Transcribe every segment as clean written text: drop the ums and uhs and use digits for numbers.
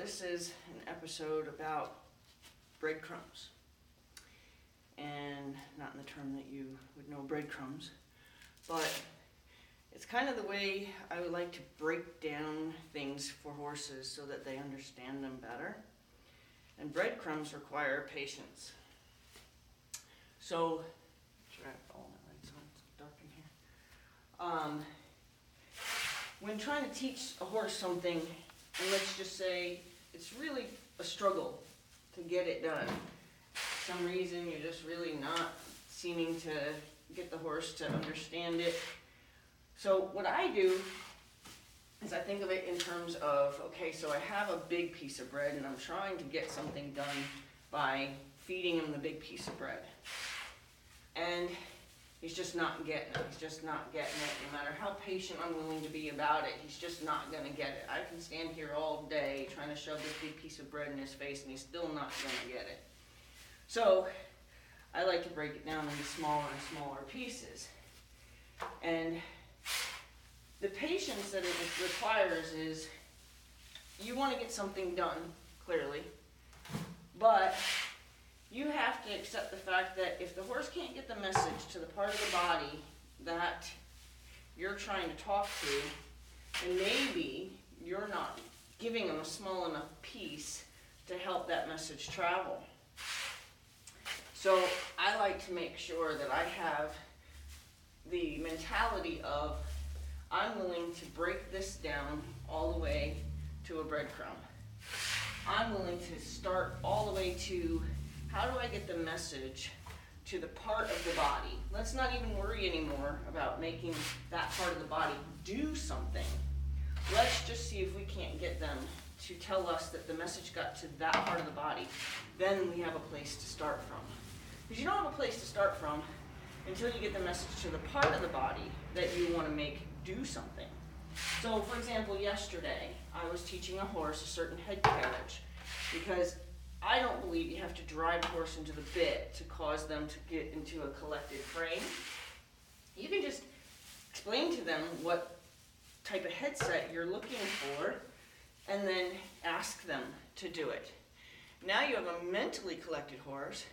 this is an episode about breadcrumbs. And not in the term that you would know breadcrumbs, but it's kind of the way I would like to break down things for horses so that they understand them better. And breadcrumbs require patience. So, it's dark in here. When trying to teach a horse something, and let's just say it's really a struggle to get it done. For some reason you're just really not seeming to get the horse to understand it. So what I do is I think of it in terms of, okay, so I have a big piece of bread and I'm trying to get something done by feeding him the big piece of bread. And he's just not getting it. He's just not getting it. No matter how patient I'm willing to be about it, he's just not going to get it. I can stand here all day trying to shove this big piece of bread in his face and he's still not going to get it. So I like to break it down into smaller and smaller pieces. And the patience that it requires is you want to get something done, clearly, but you have to accept the fact that if the horse can't get the message to the part of the body that you're trying to talk to, then maybe you're not giving them a small enough piece to help that message travel. So I like to make sure that I have the mentality of I'm willing to break this down all the way to a breadcrumb. I'm willing to start all the way to how do I get the message to the part of the body? Let's not even worry anymore about making that part of the body do something. Let's just see if we can't get them to tell us that the message got to that part of the body. Then we have a place to start from. Because you don't have a place to start from until you get the message to the part of the body that you want to make do something. So, for example, yesterday I was teaching a horse a certain head carriage because I don't believe you have to drive the horse into the bit to cause them to get into a collected frame. You can just explain to them what type of headset you're looking for and then ask them to do it. Now you have a mentally collected horse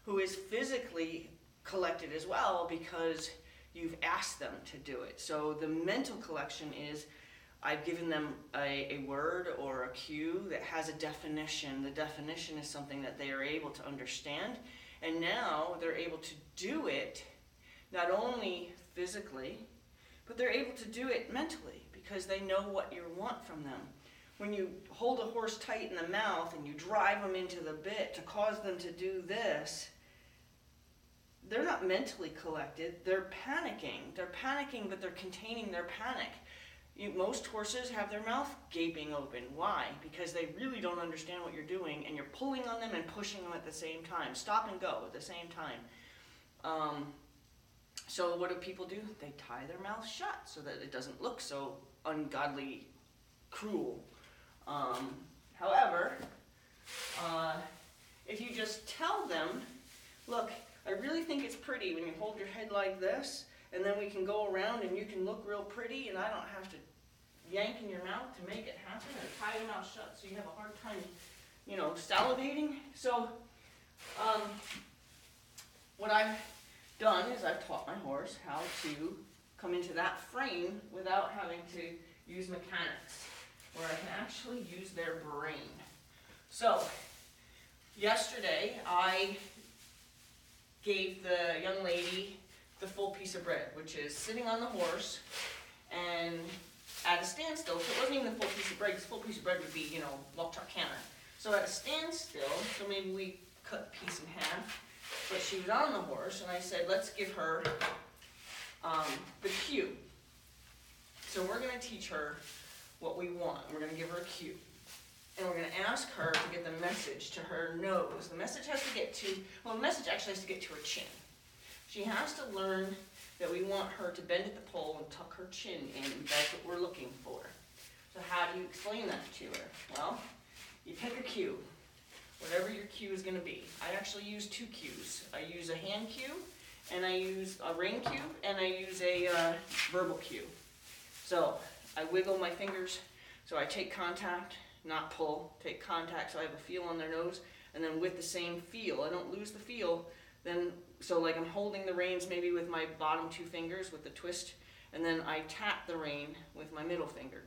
who is physically collected as well because you've asked them to do it. So the mental collection is I've given them a word or a cue that has a definition. The definition is something that they are able to understand. And now they're able to do it not only physically, but they're able to do it mentally because they know what you want from them. When you hold a horse tight in the mouth and you drive them into the bit to cause them to do this, they're not mentally collected. They're panicking. They're panicking, but they're containing their panic. Most horses have their mouth gaping open. Why? Because they really don't understand what you're doing, and you're pulling on them and pushing them at the same time. Stop and go at the same time. So what do people do? They tie their mouth shut so that it doesn't look so ungodly cruel. However, if you just tell them, look, I really think it's pretty when you hold your head like this, and then we can go around and you can look real pretty, and I don't have to yank in your mouth to make it happen, or tie your mouth shut so you have a hard time, salivating. So, what I've done is I've taught my horse how to come into that frame without having to use mechanics, where I can actually use their brain. So, yesterday I gave the young lady the full piece of bread, which is sitting on the horse and at a standstill. So it wasn't even the full piece of bread, because the full piece of bread would be, walk truck canter. So at a standstill, so maybe we cut the piece in half, but she was on the horse, and I said, let's give her the cue. So we're going to teach her what we want. We're going to give her a cue. And we're going to ask her to get the message to her nose. The message has to get to, the message actually has to get to her chin. She has to learn that we want her to bend at the pole and tuck her chin in. That's what we're looking for. So how do you explain that to her? Well, you pick a cue, whatever your cue is going to be. I actually use two cues. I use a hand cue, and I use a rein cue, and I use a verbal cue. So I wiggle my fingers, so I take contact, not pull, take contact so I have a feel on their nose, and then with the same feel, I don't lose the feel, then, so like I'm holding the reins maybe with my bottom 2 fingers with the twist, and then I tap the rein with my middle finger.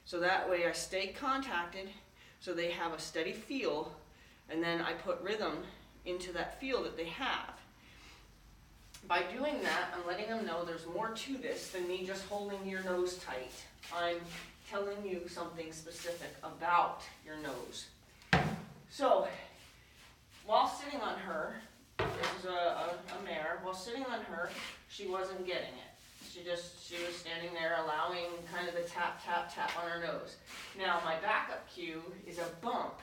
So that way I stay contacted, so they have a steady feel, and then I put rhythm into that feel that they have. By doing that, I'm letting them know there's more to this than me just holding your nose tight. I'm telling you something specific about your nose. So, while sitting on her, this is a mare, while sitting on her, she wasn't getting it. She was standing there allowing kind of the tap, tap, tap on her nose. Now, my backup cue is a bump,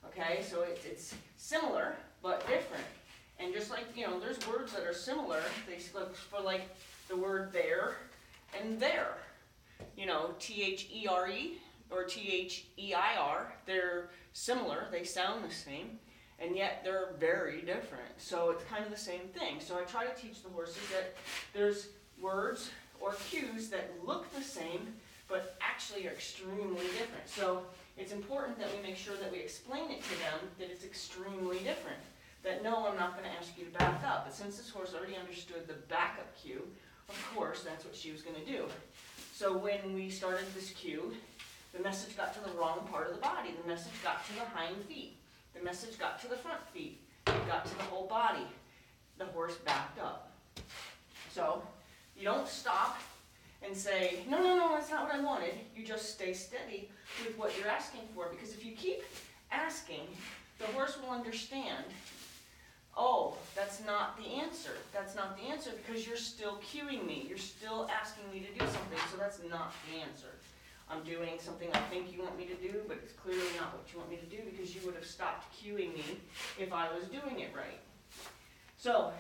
okay? So it's similar, but different. And just like, there's words that are similar. They look for like the word there and there. T-H-E-R-E or T-H-E-I-R. They're similar. They sound the same. And yet they're very different. So it's kind of the same thing. So I try to teach the horses that there's words or cues that look the same, but actually are extremely different. So it's important that we make sure that we explain it to them that it's extremely different. That no, I'm not going to ask you to back up. But since this horse already understood the backup cue, of course, that's what she was going to do. So when we started this cue, the message got to the wrong part of the body. The message got to the hind feet. The message got to the front feet. It got to the whole body. The horse backed up. So you don't stop and say, no, that's not what I wanted. You just stay steady with what you're asking for. Because if you keep asking, the horse will understand, oh, that's not the answer. That's not the answer because you're still cueing me. You're still asking me to do something, so that's not the answer. I'm doing something I think you want me to do, but it's clearly not what you want me to do because you would have stopped cueing me if I was doing it right. So,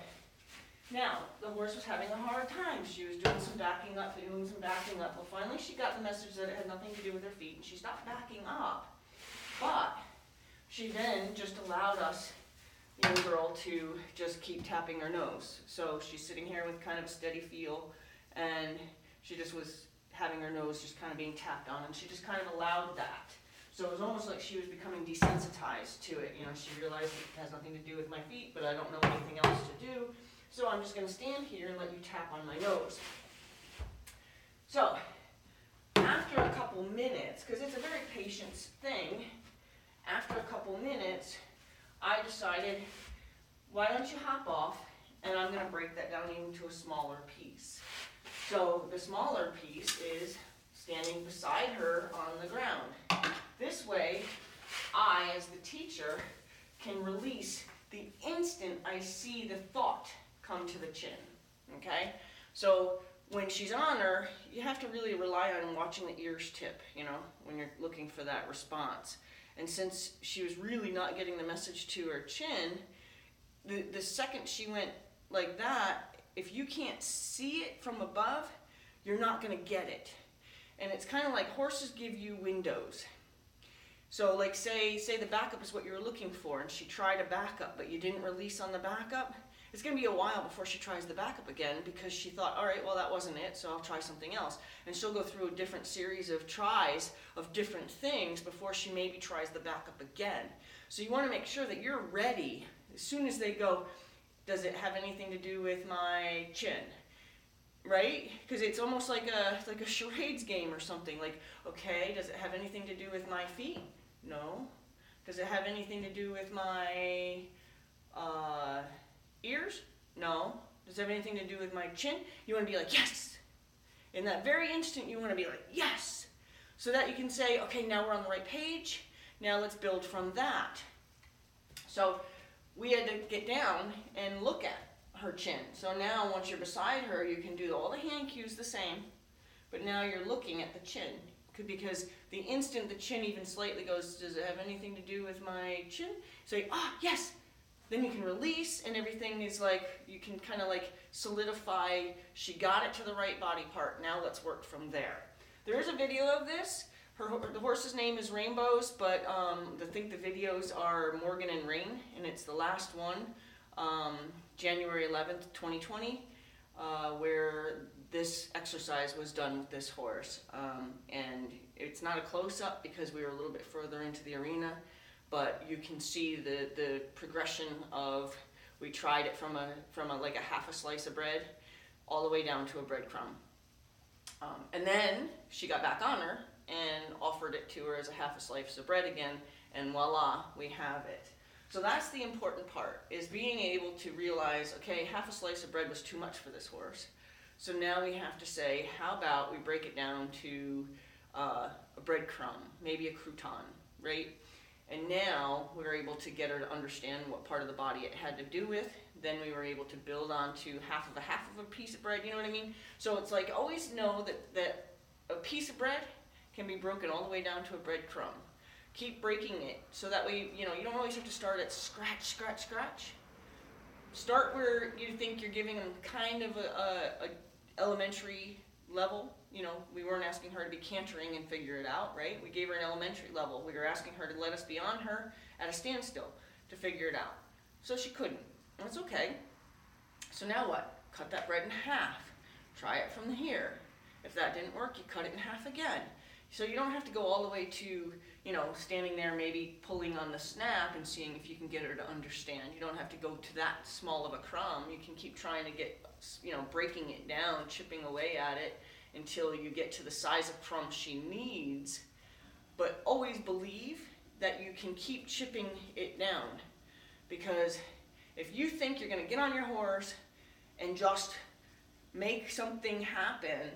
now, the horse was having a hard time. She was doing some backing up. Well, finally she got the message that it had nothing to do with her feet, and she stopped backing up. But she then just allowed us, the young girl, to just keep tapping her nose. So she's sitting here with kind of a steady feel, and she just was having her nose just kind of being tapped on, and she just kind of allowed that. So it was almost like she was becoming desensitized to it. She realized it has nothing to do with my feet, but I don't know anything else to do. So I'm just going to stand here and let you tap on my nose. So, after a couple minutes, because it's a very patient thing, after a couple minutes, I decided, why don't you hop off, and I'm going to break that down even to a smaller piece. So the smaller piece is standing beside her on the ground. This way, I, as the teacher, can release the instant I see the thought come to the chin, okay? So when she's on her, you have to really rely on watching the ears tip, when you're looking for that response. And since she was really not getting the message to her chin, the second she went like that, if you can't see it from above, you're not going to get it. And it's kind of like horses give you windows. So like say the backup is what you were looking for, and she tried a backup, but you didn't release on the backup. It's going to be a while before she tries the backup again because she thought, all right, well, that wasn't it, so I'll try something else. And she'll go through a different series of tries of different things before she maybe tries the backup again. So you want to make sure that you're ready as soon as they go, does it have anything to do with my chin? Right? Because it's almost like a charades game or something. Like, okay, does it have anything to do with my feet? No. Does it have anything to do with my ears? No. Does it have anything to do with my chin? You want to be like, yes. In that very instant, you want to be like, yes. So that you can say, okay, now we're on the right page. Now let's build from that. So we had to get down and look at her chin. So now once you're beside her, you can do all the hand cues the same, but now you're looking at the chin. Because the instant the chin even slightly goes, does it have anything to do with my chin? Say, yes. Then you can release, and everything is like, you can kind of like solidify, she got it to the right body part, now let's work from there. There is a video of this. The horse's name is Rainbows, but I think the videos are Morgan and Rain, and it's the last one, January 11th, 2020, where this exercise exercise was done with this horse. And it's not a close-up because we were a little bit further into the arena, but you can see the progression of, we tried it from like a half a slice of bread all the way down to a breadcrumb. And then she got back on her and offered it to her as a half a slice of bread again, and voila, we have it. So that's the important part, is being able to realize, okay, half a slice of bread was too much for this horse. So now we have to say, how about we break it down to a breadcrumb, maybe a crouton, right? And now we were able to get her to understand what part of the body it had to do with. Then we were able to build onto half of a piece of bread, you know what I mean? So it's like, always know that a piece of bread can be broken all the way down to a breadcrumb. Keep breaking it, so that way, you don't always have to start at scratch, scratch, scratch. Start where you think you're giving them kind of a elementary level. We weren't asking her to be cantering and figure it out, right? We gave her an elementary level. We were asking her to let us be on her at a standstill to figure it out. So she couldn't. That's okay. So now what? Cut that bread in half. Try it from here. If that didn't work, you cut it in half again. So you don't have to go all the way to, standing there maybe pulling on the snap and seeing if you can get her to understand. You don't have to go to that small of a crumb. You can keep trying to get, breaking it down, chipping away at it until you get to the size of crumb she needs. But always believe that you can keep chipping it down, because if you think you're going to get on your horse and just make something happen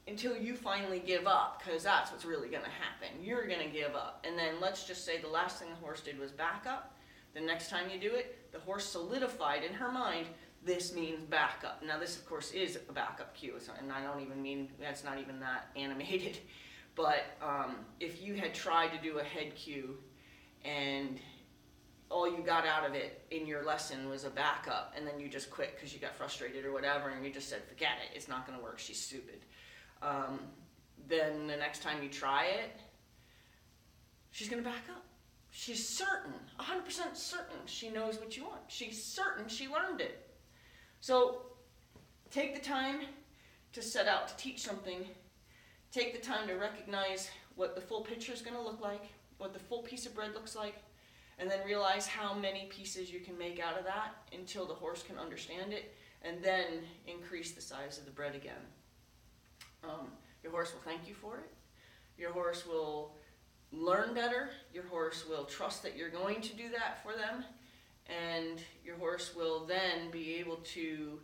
until you finally give up, because that's what's really going to happen. You're going to give up. And then let's just say the last thing the horse did was back up. The next time you do it, the horse solidified in her mind, this means back up. Now this, of course, is a backup cue, and I don't even mean, that's not even that animated. But if you had tried to do a head cue and all you got out of it in your lesson was a backup, and then you just quit because you got frustrated or whatever, and you just said, forget it, it's not going to work, she's stupid. Then the next time you try it, she's going to back up. She's certain, 100% certain she knows what you want. She's certain she learned it. So take the time to set out to teach something. Take the time to recognize what the full picture is going to look like, what the full piece of bread looks like, and then realize how many pieces you can make out of that until the horse can understand it, and then increase the size of the bread again. Your horse will thank you for it. Your horse will learn better. Your horse will trust that you're going to do that for them, and your horse will then be able to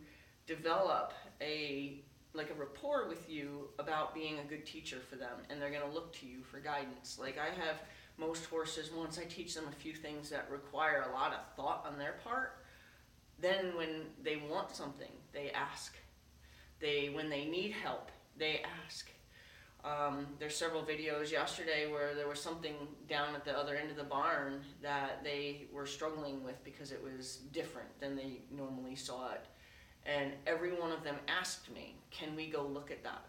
develop a rapport with you about being a good teacher for them, and they're going to look to you for guidance. Like I have most horses, once I teach them a few things that require a lot of thought on their part, then when they want something, they ask. When they need help, they ask. There's several videos yesterday where there was something down at the other end of the barn that they were struggling with because it was different than they normally saw it. And every one of them asked me, can we go look at that?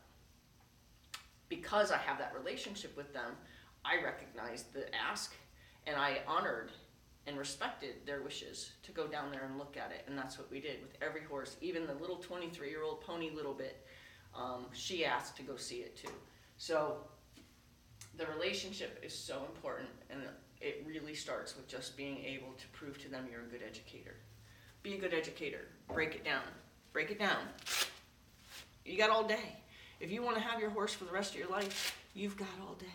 Because I have that relationship with them, I recognized the ask, and I honored and respected their wishes to go down there and look at it. And that's what we did with every horse, even the little 23-year-old pony Little Bit. She asked to go see it too. So the relationship is so important, and it really starts with just being able to prove to them you're a good educator. Be a good educator. Break it down. Break it down. You got all day. If you want to have your horse for the rest of your life, you've got all day.